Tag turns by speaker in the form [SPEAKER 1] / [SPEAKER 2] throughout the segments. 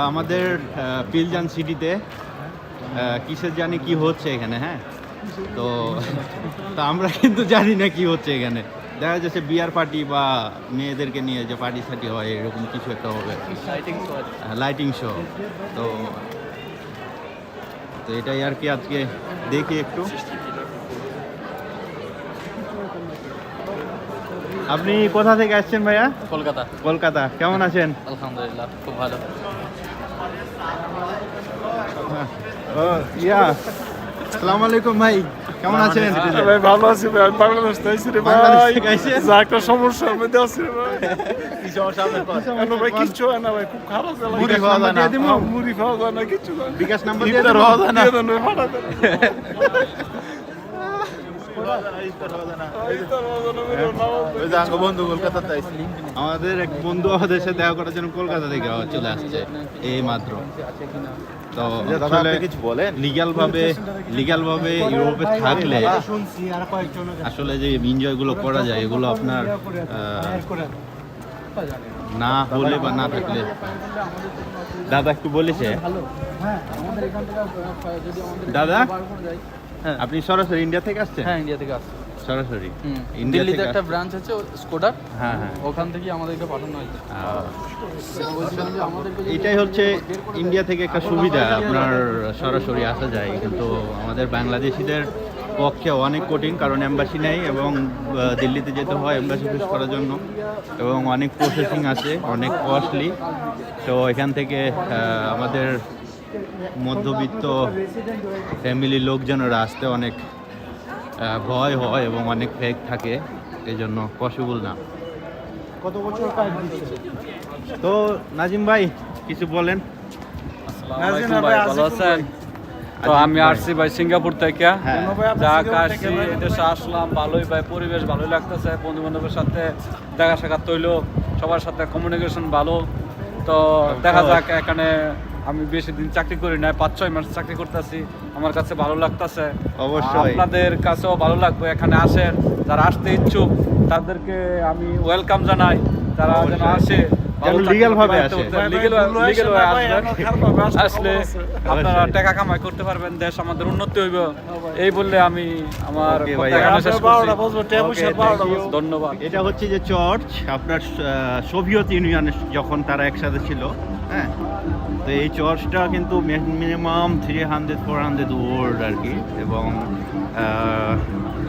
[SPEAKER 1] আমাদের পিলজান সিটিতে কিসের জানি কি হচ্ছে এখানে, হ্যাঁ। তো আমরা কিন্তু জানি না কি হচ্ছে এখানে। দেখা যাচ্ছে বিয়ার পার্টি বা মেয়েদেরকে নিয়ে যে পার্টি সার্টি হয় এরকম কিছু একটা হবে, লাইটিং শো। তো তো এটাই আর কি, আজকে দেখি একটু। আপনি কোথা থেকে আসছেন ভাইয়া?
[SPEAKER 2] কলকাতা।
[SPEAKER 1] কলকাতা। কেমন আছেন?
[SPEAKER 2] আলহামদুলিল্লাহ, খুব ভালো।
[SPEAKER 1] আসসালামু আলাইকুম ভাই, কেমন আছেন?
[SPEAKER 3] ভাই ভালো আছি ভাই, আমি বাংলাদেশ থেকে আইছি রে ভাই।
[SPEAKER 1] বাংলাদেশ থেকে আইছেন?
[SPEAKER 3] যা একটা সমস্যার মধ্যে আছি রে ভাই।
[SPEAKER 1] কি সমস্যা আপনার?
[SPEAKER 3] কেন ভাই কিচ্ছু হয় না ভাই, খুব খারাপ লাগে।
[SPEAKER 1] মুড়ি খাওয়া যায় না?
[SPEAKER 3] মুড়ি খাওয়া যায় না, কিচ্ছু যায় না।
[SPEAKER 1] বিকাশ নাম্বার দিয়ে
[SPEAKER 3] ইফতার
[SPEAKER 1] দেবো?
[SPEAKER 3] হওয়া যায় না। দিয়ে দেন ভাই, ফাটা দেন। ইফতার হওয়া যায় না,
[SPEAKER 1] ওই যে আঙ্গ বন্ধু কলকাতাতে আইছে। আমাদের এক বন্ধু আমাদের সাথে দেখা করার জন্য কলকাতা থেকে চলে আসছে এই মাত্র। তো আসলে
[SPEAKER 4] কিছু বলেন।
[SPEAKER 1] লিগ্যাল ভাবে ইউরোপে থাকলে আসলে যে এনজয় গুলো করা যায় এগুলো আপনার না হলে বা না থাকলে। দাদা একটু বলেছে। দাদা আপনি সরাসরি ইন্ডিয়া থেকে আসছেন?
[SPEAKER 2] হ্যাঁ, ইন্ডিয়া থেকে আসছে।
[SPEAKER 1] সরাসরি
[SPEAKER 2] দিল্লিতে একটা ব্রাঞ্চ আছে স্কোডার,
[SPEAKER 1] হ্যাঁ হ্যাঁ।
[SPEAKER 2] ওখান থেকে আমাদেরকে পাঠানো হয়েছে। বলছিলাম যে আমাদেরকে যদি
[SPEAKER 1] এটাই হচ্ছে ইন্ডিয়া থেকে একটা সুবিধা, আপনার সরাসরি আসা যায়। কিন্তু আমাদের বাংলাদেশিদের পক্ষে অনেক কঠিন, কারণ এম্বাসি নেই এবং দিল্লিতে যেতে হয় এম্বাসি ফেস করার জন্য, এবং অনেক প্রসেসিং আছে, অনেক কস্টলি। তো এখান থেকে আমাদের মধ্যবিত্ত ফ্যামিলির লোকজনেরা আসতে অনেক ভয় হয় এবং অনেক ফেক থাকে, এই জন্য পসিবল না।
[SPEAKER 3] কত বছর কাজ দিচ্ছে?
[SPEAKER 1] তো নাজিম ভাই কিছু বলেন।
[SPEAKER 3] নাজিম ভাই,
[SPEAKER 2] ভালো আছেন? তো আমি আসছি ভাই সিঙ্গাপুর থেকে।
[SPEAKER 1] হ্যাঁ।
[SPEAKER 2] যা আসছি এদেশে আসলাম, ভালোই ভাই, পরিবেশ ভালোই লাগতেছে। বন্ধু বান্ধবের সাথে দেখা সাক্ষাৎ হইলো, সবার সাথে কমিউনিকেশন ভালো। তো দেখা যাক, এখানে আমি বেশি দিন চাকরি করি না, 5-6 মাস চাকরি করতেছি। আমার কাছে ভালো লাগতেছে,
[SPEAKER 1] অবশ্যই।
[SPEAKER 2] আপনাদের কাছেও ভালো লাগবে। এখানে আসেন, যারা আসতে ইচ্ছুক তাদেরকে আমি ওয়েলকাম জানাই। যারা যেন আসে,
[SPEAKER 1] যেন লিগ্যাল ভাবে আসে।
[SPEAKER 2] আসলে আপনারা টাকা কামাই করতে পারবেন, দেশ আমাদের উন্নতি হইব, এই বললে আমি আমার
[SPEAKER 1] Okay,
[SPEAKER 2] কথা
[SPEAKER 1] ভাই।
[SPEAKER 2] এখানে শেষ করছি।
[SPEAKER 3] Okay,
[SPEAKER 2] ধন্যবাদ।
[SPEAKER 1] এটা হচ্ছে যে চার্চ আপনার সোভিয়েত ইউনিয়নে যখন তারা একসাথে ছিল, হ্যাঁ। তো এই চার্চটা কিন্তু মিনিমাম 300-400 ওল্ড আর কি, এবং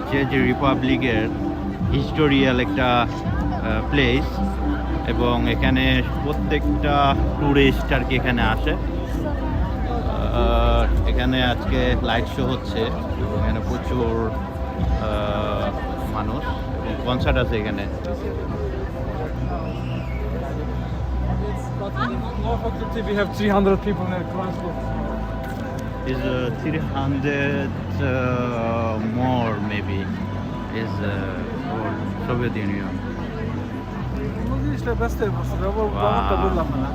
[SPEAKER 1] যে রিপাবলিকের হিস্টোরিয়াল একটা প্লেস, এবং এখানে প্রত্যেকটা ট্যুরিস্ট আর কি এখানে আসে। এখানে আজকে লাইট শো হচ্ছে, এখানে প্রচুর মানুষ, এবং কনসার্ট আছে এখানে।
[SPEAKER 3] We have 300 people in transport.
[SPEAKER 1] Is 300 more maybe is Soviet Union.
[SPEAKER 3] জিনিসটা ব্যস্ত বললাম না।